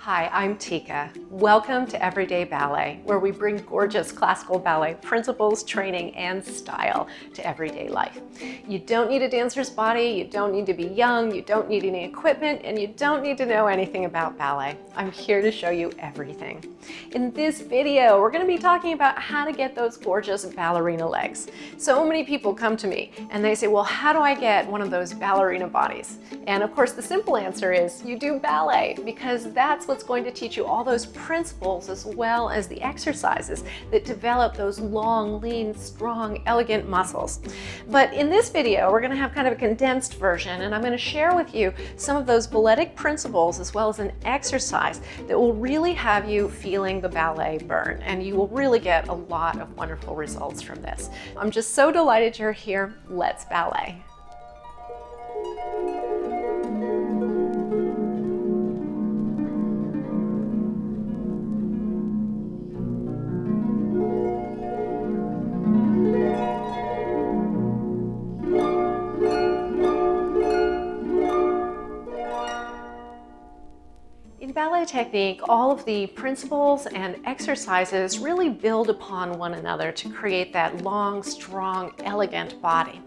Hi, I'm Tiekka. Welcome to Everyday Ballet, where we bring gorgeous classical ballet principles, training, and style to everyday life. You don't need a dancer's body, you don't need to be young, you don't need any equipment, and you don't need to know anything about ballet. I'm here to show you everything. In this video, we're going to be talking about how to get those gorgeous ballerina legs. So many people come to me and they say, well, how do I get one of those ballerina bodies? And of course, the simple answer is you do ballet, because that's what's going to teach you all those principles as well as the exercises that develop those long, lean, strong, elegant muscles. But in this video, we're going to have kind of a condensed version, and I'm going to share with you some of those balletic principles as well as an exercise that will really have you feeling the ballet burn, and you will really get a lot of wonderful results from this. I'm just so delighted you're here. Let's ballet. In ballet technique, all of the principles and exercises really build upon one another to create that long, strong, elegant body.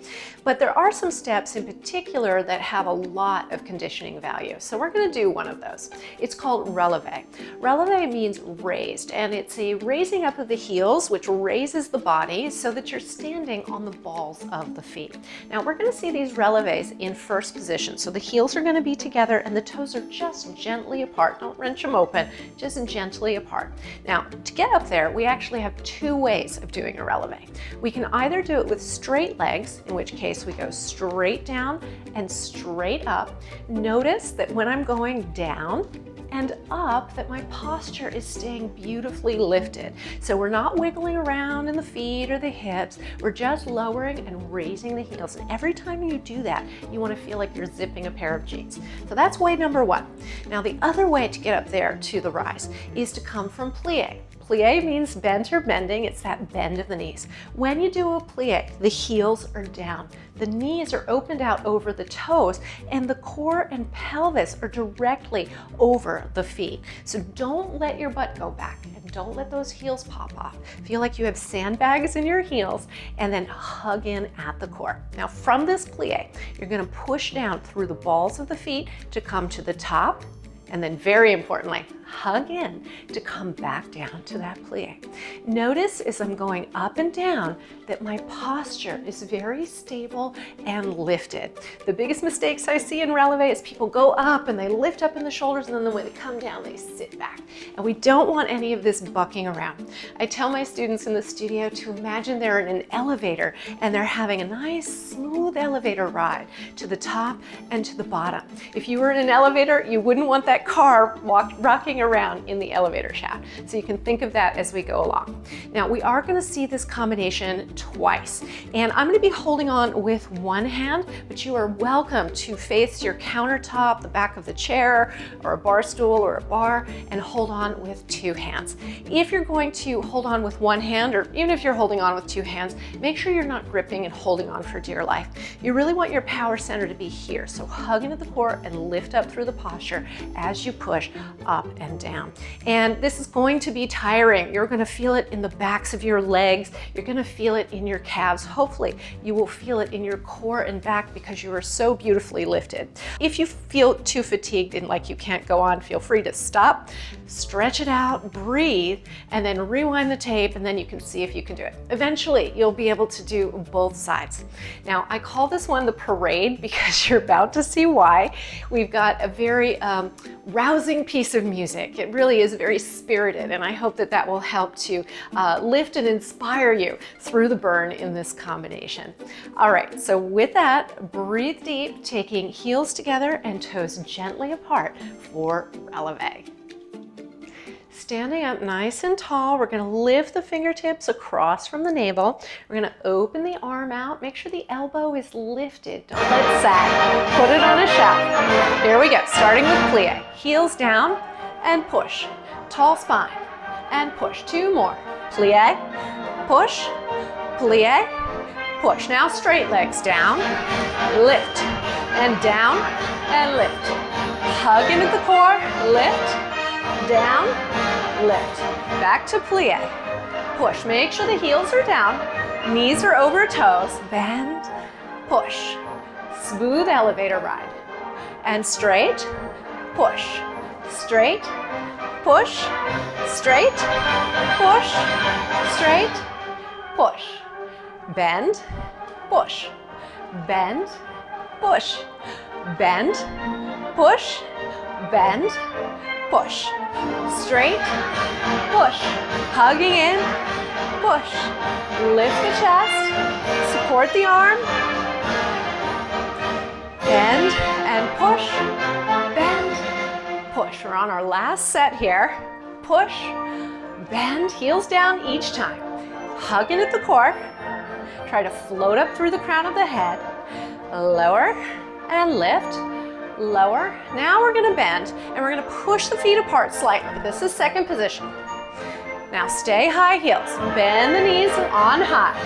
But there are some steps in particular that have a lot of conditioning value. So we're going to do one of those. It's called relevé. Relevé means raised, and it's a raising up of the heels, which raises the body so that you're standing on the balls of the feet. Now we're going to see these relevés in first position. So the heels are going to be together and the toes are just gently apart. Don't wrench them open, just gently apart. Now, to get up there, we actually have two ways of doing a relevé. We can either do it with straight legs, in which case we go straight down and straight up. Notice that when I'm going down and up, that my posture is staying beautifully lifted. So we're not wiggling around in the feet or the hips, we're just lowering and raising the heels. And every time you do that, you want to feel like you're zipping a pair of jeans. So that's way number one. Now the other way to get up there to the rise is to come from plie. Plie means bent or bending. It's that bend of the knees. When you do a plie, the heels are down. The knees are opened out over the toes, and the core and pelvis are directly over the feet. So don't let your butt go back, and don't let those heels pop off. Feel like you have sandbags in your heels, and then hug in at the core. Now from this plie, you're going to push down through the balls of the feet to come to the top, and then very importantly, hug in to come back down to that plie. Notice as I'm going up and down that my posture is very stable and lifted. The biggest mistakes I see in relevé is people go up and they lift up in the shoulders, and then when they come down, they sit back. And we don't want any of this bucking around. I tell my students in the studio to imagine they're in an elevator and they're having a nice smooth elevator ride to the top and to the bottom. If you were in an elevator, you wouldn't want that car rocking around in the elevator shaft. So you can think of that as we go along. Now we are going to see this combination twice, and I'm going to be holding on with one hand, but you are welcome to face your countertop, the back of the chair, or a bar stool or a bar, and hold on with two hands. If you're going to hold on with one hand, or even if you're holding on with two hands, make sure you're not gripping and holding on for dear life. You really want your power center to be here. So hug into the core and lift up through the posture as you push up and down. And this is going to be tiring. You're going to feel it in the backs of your legs. You're going to feel it in your calves. Hopefully you will feel it in your core and back because you are so beautifully lifted. If you feel too fatigued and like you can't go on, feel free to stop, stretch it out, breathe, and then rewind the tape, and then you can see if you can do it. Eventually you'll be able to do both sides. Now I call this one the parade because you're about to see why. We've got a very rousing piece of music. It really is very spirited, and I hope that that will help to lift and inspire you through the burn in this combination. All right, so with that, breathe deep, taking heels together and toes gently apart for relevé. Standing up nice and tall, we're going to lift the fingertips across from the navel. We're going to open the arm out. Make sure the elbow is lifted. Don't let it sag. Put it on a shelf. Here we go. Starting with plie. Heels down and push. Tall spine and push. Two more. Plie, push, plie, push. Now straight legs down, lift, and down, and lift. Hug into the core, lift, down, lift. Back to plie. Push. Make sure the heels are down. Knees are over toes. Bend, push. Smooth elevator ride. And straight, push. Straight, push. Straight, push. Straight, push. Bend, push. Bend, push. Bend, push. Bend, push. Straight, push. Hugging in, push. Lift the chest, support the arm. Bend and push, bend, push. We're on our last set here. Push, bend, heels down each time. Hug in at the core. Try to float up through the crown of the head. Lower and lift. Lower. Now we're gonna bend and we're gonna push the feet apart slightly. This is second position. Now stay high heels. Bend the knees on high.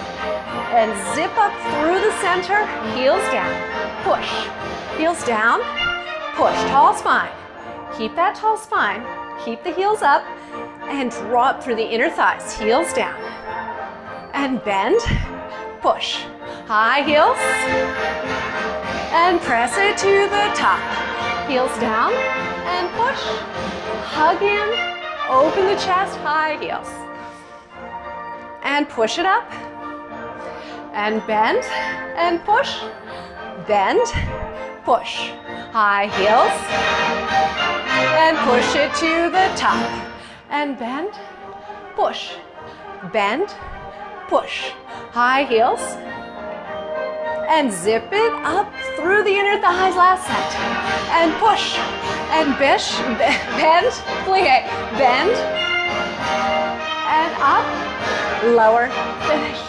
And zip up through the center, heels down. Push. Heels down, push. Tall spine. Keep that tall spine. Keep the heels up and draw up through the inner thighs. Heels down. And bend, push. High heels. And press it to the top. Heels down and push. Hug in, open the chest, high heels. And push it up. And bend and push. Bend, push. High heels. And push it to the top. And bend, push. Bend, push. High heels. And zip it up through the inner thighs, last set. And push. And bish, bend, plie. Bend. And up, lower, finish.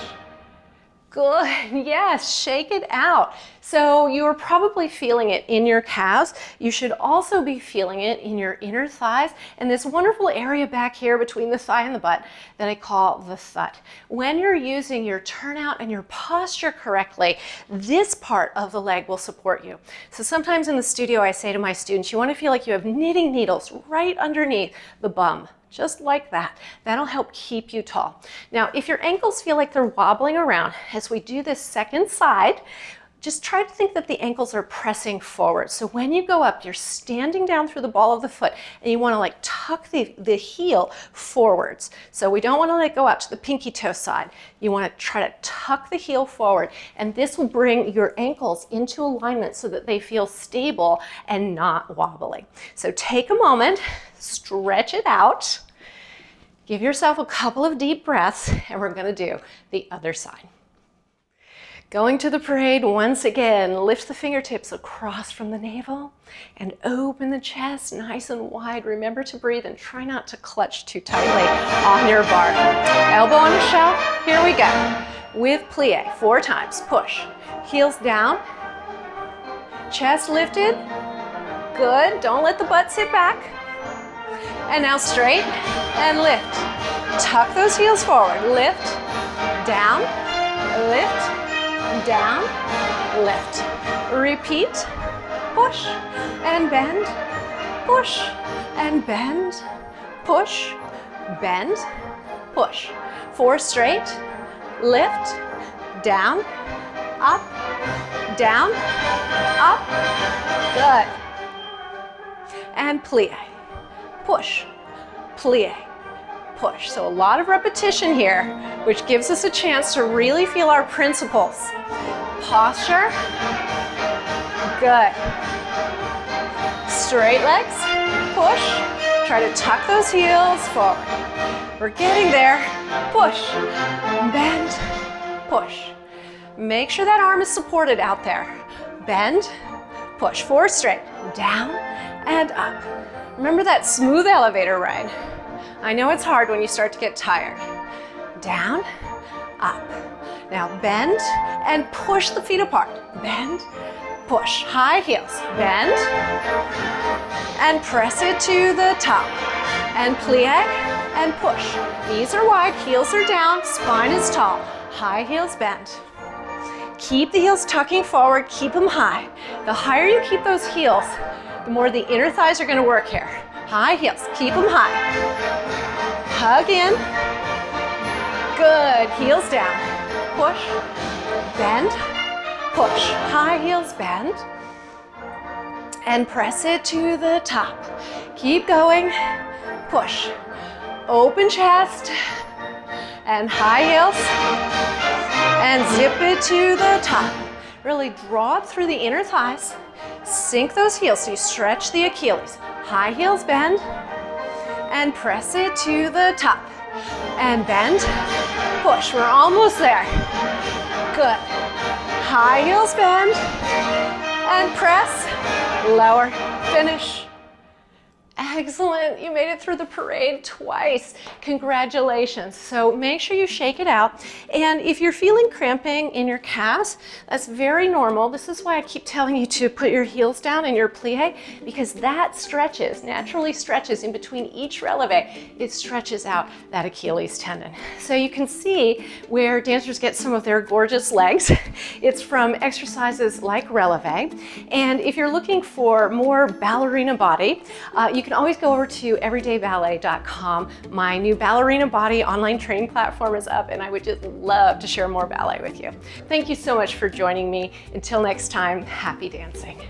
Good, yes, shake it out. So you're probably feeling it in your calves. You should also be feeling it in your inner thighs and this wonderful area back here between the thigh and the butt that I call the thut. When you're using your turnout and your posture correctly, this part of the leg will support you. So sometimes in the studio I say to my students, you want to feel like you have knitting needles right underneath the bum. Just like that. That'll help keep you tall. Now, if your ankles feel like they're wobbling around, as we do this second side, just try to think that the ankles are pressing forward. So when you go up, you're standing down through the ball of the foot and you want to like tuck the heel forwards. So we don't want to let it go out to the pinky toe side. You want to try to tuck the heel forward, and this will bring your ankles into alignment so that they feel stable and not wobbly. So take a moment, stretch it out, give yourself a couple of deep breaths, and we're going to do the other side. Going to the parade once again, lift the fingertips across from the navel and open the chest nice and wide. Remember to breathe and try not to clutch too tightly on your bar. Elbow on the shelf, here we go. With plie, 4 times, push. Heels down, chest lifted, good. Don't let the butt sit back. And now straight and lift. Tuck those heels forward, lift, down, lift, down, lift. Repeat, push and bend, push and bend, push, bend, push. 4 straight, lift, down, up, down, up, good. And plie, push, plie, push. So a lot of repetition here, which gives us a chance to really feel our principles. Posture, good. Straight legs, push. Try to tuck those heels forward. We're getting there. Push, bend, push. Make sure that arm is supported out there. Bend, push. 4 straight, down and up. Remember that smooth elevator ride. I know it's hard when you start to get tired. Down, up. Now bend and push the feet apart. Bend, push. High heels. Bend and press it to the top. And plie and push. Knees are wide, heels are down, spine is tall. High heels bend. Keep the heels tucking forward, keep them high. The higher you keep those heels, the more the inner thighs are going to work here. High heels, keep them high. Hug in. Good, heels down. Push, bend, push. High heels, bend. And press it to the top. Keep going, push. Open chest, and high heels, and zip it to the top. Really draw up through the inner thighs. Sink those heels so you stretch the Achilles. High heels, bend, and press it to the top. And bend, push, we're almost there. Good. High heels, bend, and press, lower, finish. Excellent, you made it through the parade twice. Congratulations. So make sure you shake it out. And if you're feeling cramping in your calves, that's very normal. This is why I keep telling you to put your heels down in your plie, because that stretches, naturally stretches in between each releve. It stretches out that Achilles tendon. So you can see where dancers get some of their gorgeous legs. It's from exercises like releve. And if you're looking for more ballerina body, you can always go over to everydayballet.com. My new Ballerina Body online training platform is up, and I would just love to share more ballet with you. Thank you so much for joining me. Until next time, happy dancing.